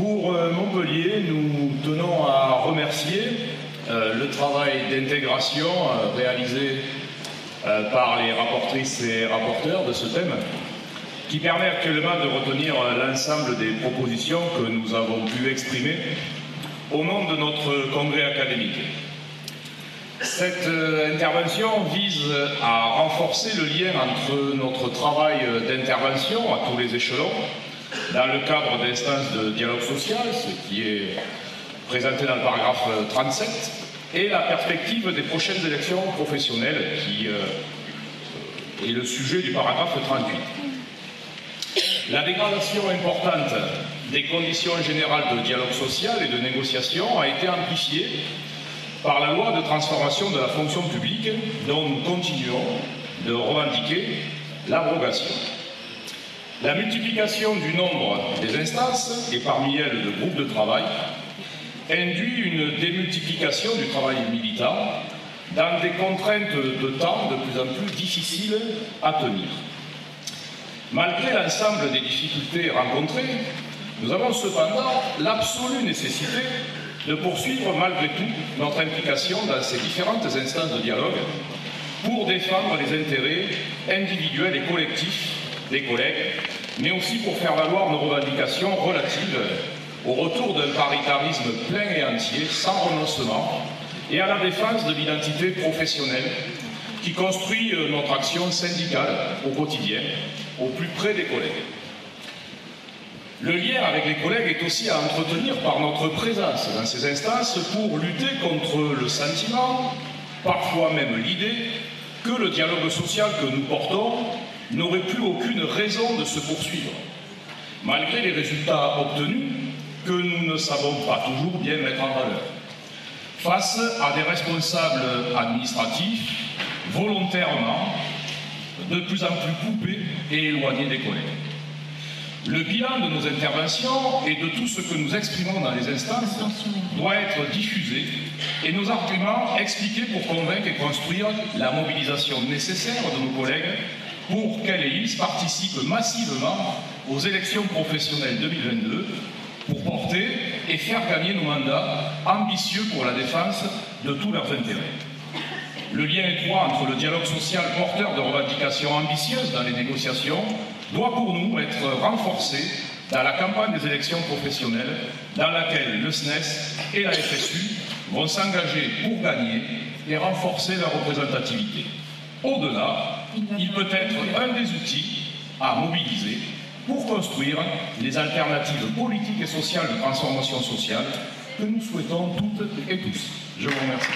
Pour Montpellier, nous tenons à remercier le travail d'intégration réalisé par les rapportrices et rapporteurs de ce thème, qui permet actuellement de retenir l'ensemble des propositions que nous avons pu exprimer au nom de notre congrès académique. Cette intervention vise à renforcer le lien entre notre travail d'intervention à tous les échelons, dans le cadre d'instances de dialogue social, ce qui est présenté dans le paragraphe 37, et la perspective des prochaines élections professionnelles, qui est le sujet du paragraphe 38. La dégradation importante des conditions générales de dialogue social et de négociation a été amplifiée par la loi de transformation de la fonction publique, dont nous continuons de revendiquer l'abrogation. La multiplication du nombre des instances, et parmi elles de groupes de travail, induit une démultiplication du travail militant dans des contraintes de temps de plus en plus difficiles à tenir. Malgré l'ensemble des difficultés rencontrées, nous avons cependant l'absolue nécessité de poursuivre malgré tout notre implication dans ces différentes instances de dialogue pour défendre les intérêts individuels et collectifs des collègues, mais aussi pour faire valoir nos revendications relatives au retour d'un paritarisme plein et entier, sans renoncement, et à la défense de l'identité professionnelle qui construit notre action syndicale au quotidien, au plus près des collègues. Le lien avec les collègues est aussi à entretenir par notre présence dans ces instances pour lutter contre le sentiment, parfois même l'idée, que le dialogue social que nous portons n'aurait plus aucune raison de se poursuivre, malgré les résultats obtenus que nous ne savons pas toujours bien mettre en valeur, face à des responsables administratifs volontairement de plus en plus coupés et éloignés des collègues. Le bilan de nos interventions et de tout ce que nous exprimons dans les instances doit être diffusé et nos arguments expliqués pour convaincre et construire la mobilisation nécessaire de nos collègues pour qu'elles et ils participent massivement aux élections professionnelles 2022 pour porter et faire gagner nos mandats ambitieux pour la défense de tous leurs intérêts. Le lien étroit entre le dialogue social porteur de revendications ambitieuses dans les négociations doit pour nous être renforcé dans la campagne des élections professionnelles dans laquelle le SNES et la FSU vont s'engager pour gagner et renforcer leur représentativité. Au-delà, il peut être un des outils à mobiliser pour construire les alternatives politiques et sociales de transformation sociale que nous souhaitons toutes et tous. Je vous remercie.